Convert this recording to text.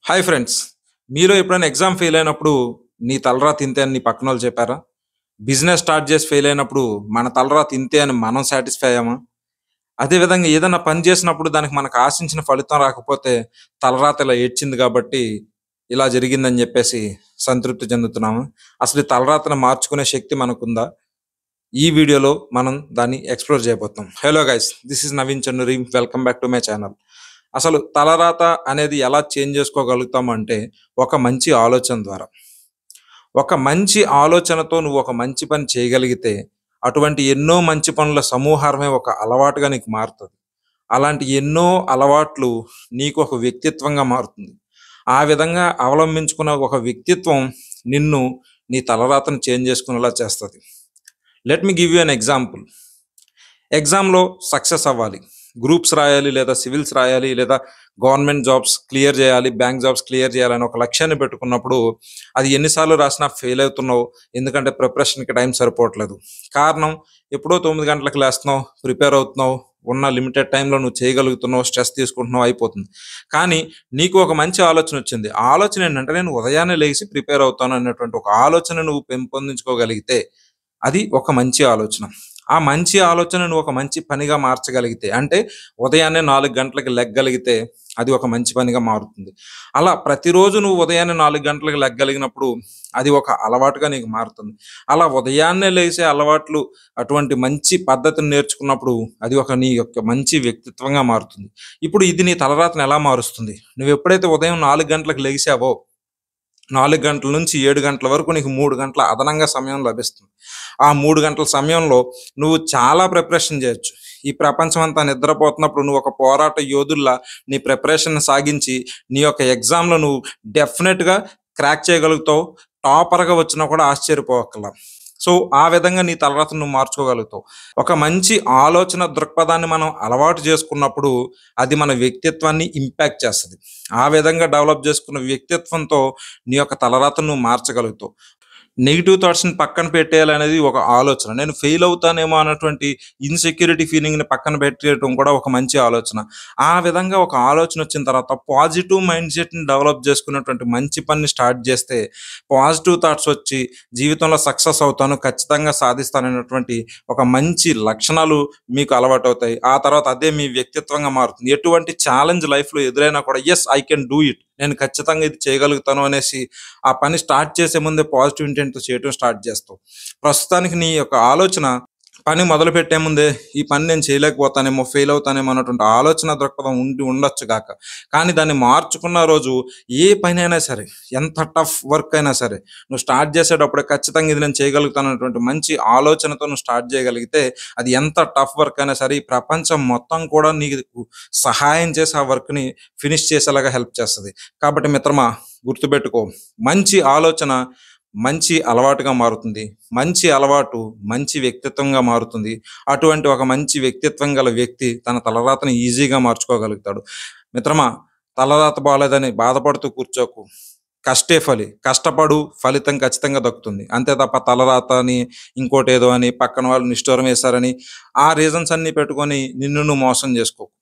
Hi friends. మీలో ఎప్పుడైనా exam fail అయినప్పుడు నీ తలరాత ఇంతే అని నీ పక్కనోళ్ళు చెప్పారా? బిజినెస్ స్టార్ట్ చేసి ఫెయిల్ అయినప్పుడు మన తలరాత ఇంతే అని మనం సాటిస్ఫై అయ్యామా? అదే విధంగా ఏదైనా పని చేసినప్పుడు దానికి మనకు ఆశించిన ఫలితం రాకపోతే తలరాత ఇలా ఏడ్చింది కాబట్టి ఇలా జరిగిందని చెప్పేసి సంతృప్తి చెందుతున్నామా? అసలు ఈ తలరాతను మార్చుకునే శక్తి మనకుందా? ఈ వీడియోలో మనం దాన్ని ఎక్స్‌ప్లోర్ చేయబోతున్నాం. Hello guys, this is Naveen Chanduri. Welcome back to my channel. అసలు తలరాత అనేది ఎలా చేంజ్ చేసుకోగలుగుతామంటే ఒక మంచి ఆలోచన ద్వారా. ఒక మంచి ఆలోచనతో నువ్వు ఒక మంచి పని చేయగలిగితే అటువంటి ఎన్నో మంచి పనుల సమూహారమే ఒక అలవాటుగా నీకు మారుతుంది. అలాంటి ఎన్నో అలవాట్లు నీకు ఒక వ్యక్తిత్వంగా మారుతుంది. ఆ విధంగా అవలంబించుకున్న ఒక వ్యక్తిత్వం నిన్ను నీ తలరాతను చేంజ్ చేసుకునేలా చేస్తది. Let me give you an example. ఎగ్జామ్‌లో సక్సెస్ అవ్వాలి. గ్రూప్స్ రాయాలి, లేదా సివిల్స్ రాయాలి, లేదా గవర్నమెంట్ జాబ్స్ క్లియర్ చేయాలి, బ్యాంక్ జాబ్స్ క్లియర్ చేయాలని ఒక లక్ష్యాన్ని పెట్టుకున్నప్పుడు అది ఎన్నిసార్లు రాసినా ఫెయిల్ అవుతున్నావు. ఎందుకంటే ప్రిపరేషన్‌కి టైం సరిపోవట్లేదు. కారణం, ఎప్పుడో 9 గంటలకు లేస్తున్నావు, ప్రిపేర్ అవుతున్నావు, ఉన్న లిమిటెడ్ టైంలో నువ్వు చేయగలుగుతున్నావు, స్ట్రెస్ తీసుకుంటున్నావు, అయిపోతుంది. కానీ నీకు ఒక మంచి ఆలోచన వచ్చింది. ఆ ఆలోచన ఏంటంటే నేను ఉదయాన్నే లేచి ప్రిపేర్ అవుతాను అనేటువంటి ఒక ఆలోచన నువ్వు పెంపొందించుకోగలిగితే అది ఒక మంచి ఆలోచన. ఆ మంచి ఆలోచనను ఒక మంచి పనిగా మార్చగలిగితే, అంటే ఉదయాన్నే 4 గంటలకి లెగ్గలిగితే అది ఒక మంచి పనిగా మారుతుంది. అలా ప్రతిరోజు నువ్వు ఉదయాన్నే 4 గంటలకు లెగ్గలిగినప్పుడు అది ఒక అలవాటుగా నీకు మారుతుంది. అలా ఉదయాన్నే లేసే అలవాట్లు, అటువంటి మంచి పద్ధతిని నేర్చుకున్నప్పుడు అది ఒక నీ యొక్క మంచి వ్యక్తిత్వంగా మారుతుంది. ఇప్పుడు ఇది నీ తలరాతను ఎలా మారుస్తుంది? నువ్వెప్పుడైతే ఉదయం 4 గంటలకు లెగిసావో 4 గంటల నుంచి 7 గంటల వరకు నీకు 3 గంటల అదనంగా సమయం లభిస్తుంది. ఆ 3 గంటల సమయంలో నువ్వు చాలా ప్రిపరేషన్ చేయొచ్చు. ఈ ప్రపంచం అంతా నిద్రపోతున్నప్పుడు నువ్వు ఒక పోరాట యోధుల్లా నీ ప్రిపరేషన్‌ని సాగించి నీ యొక్క ఎగ్జామ్‌లో నువ్వు డెఫినిట్‌గా క్రాక్ చేయగలుగుతావు. టాపర్‌గా వచ్చినా కూడా ఆశ్చర్యపోవక్కర్లా. సో, ఆ విధంగా నీ తలరాతను నువ్వు మార్చుకోగలుగుతావు. ఒక మంచి ఆలోచన దృక్పథాన్ని మనం అలవాటు చేసుకున్నప్పుడు అది మన వ్యక్తిత్వాన్ని ఇంపాక్ట్ చేస్తది. ఆ విధంగా డెవలప్ చేసుకున్న వ్యక్తిత్వంతో నీ యొక్క తలరాతను నువ్వు మార్చగలుగుతావు. నెగెటివ్ థాట్స్‌ని పక్కన పెట్టేయాలనేది ఒక ఆలోచన. నేను ఫెయిల్ అవుతానేమో అన్నటువంటి ఇన్‌సెక్యూరిటీ ఫీలింగ్‌ని పక్కన పెట్టేయటం కూడా ఒక మంచి ఆలోచన. ఆ విధంగా ఒక ఆలోచన వచ్చిన తర్వాత పాజిటివ్ మైండ్ సెట్‌ని డెవలప్ చేసుకున్నటువంటి మంచి పనిని స్టార్ట్ చేస్తే పాజిటివ్ థాట్స్ వచ్చి జీవితంలో సక్సెస్ అవుతాను, ఖచ్చితంగా సాధిస్తాననేటువంటి ఒక మంచి లక్షణాలు మీకు అలవాటవుతాయి. ఆ తర్వాత అదే మీ వ్యక్తిత్వంగా మారుతుంది. ఎటువంటి ఛాలెంజ్ లైఫ్‌లో ఎదురైనా కూడా yes I can do it. నేను ఖచ్చితంగా ఇది చేయగలుగుతాను అనేసి ఆ పని స్టార్ట్ చేసే ముందే పాజిటివ్ ఇంటెంట్‌తో చేయటం స్టార్ట్ చేస్తావు. ప్రస్తుతానికి నీ యొక్క ఆలోచన పని మొదలుపెట్టే ముందే ఈ పని నేను చేయలేకపోతానేమో, ఫెయిల్ అవుతానేమో అన్నటువంటి ఆలోచన దృక్పథం ఉండొచ్చు గాక. కానీ దాన్ని మార్చుకున్న రోజు ఏ పనైనా సరే, ఎంత టఫ్ వర్క్ అయినా సరే, నువ్వు స్టార్ట్ చేసేటప్పుడే ఖచ్చితంగా ఇది నేను చేయగలుగుతాను అన్నటువంటి మంచి ఆలోచనతో నువ్వు స్టార్ట్ చేయగలిగితే అది ఎంత టఫ్ వర్క్ అయినా సరే ఈ ప్రపంచం మొత్తం కూడా నీకు సహాయం చేసి ఆ వర్క్‌ని ఫినిష్ చేసేలాగా హెల్ప్ చేస్తది. కాబట్టి మిత్రమా, గుర్తుపెట్టుకో, మంచి ఆలోచన మంచి అలవాటుగా మారుతుంది. మంచి అలవాటు మంచి వ్యక్తిత్వంగా మారుతుంది. అటువంటి ఒక మంచి వ్యక్తిత్వం గల వ్యక్తి తన తలరాతని ఈజీగా మార్చుకోగలుగుతాడు. మిత్రమా, తలరాత బాలేదని బాధపడుతూ కూర్చోకు. కష్టే ఫలి. కష్టపడు, ఫలితం ఖచ్చితంగా దక్కుతుంది. అంతే తప్ప తలరాత అని, ఇంకోటేదో అని, పక్కన వాళ్ళు నిష్ఠూరం వేశారని ఆ రీజన్స్ అన్నీ పెట్టుకొని నిన్ను నువ్వు మోసం చేసుకోకు.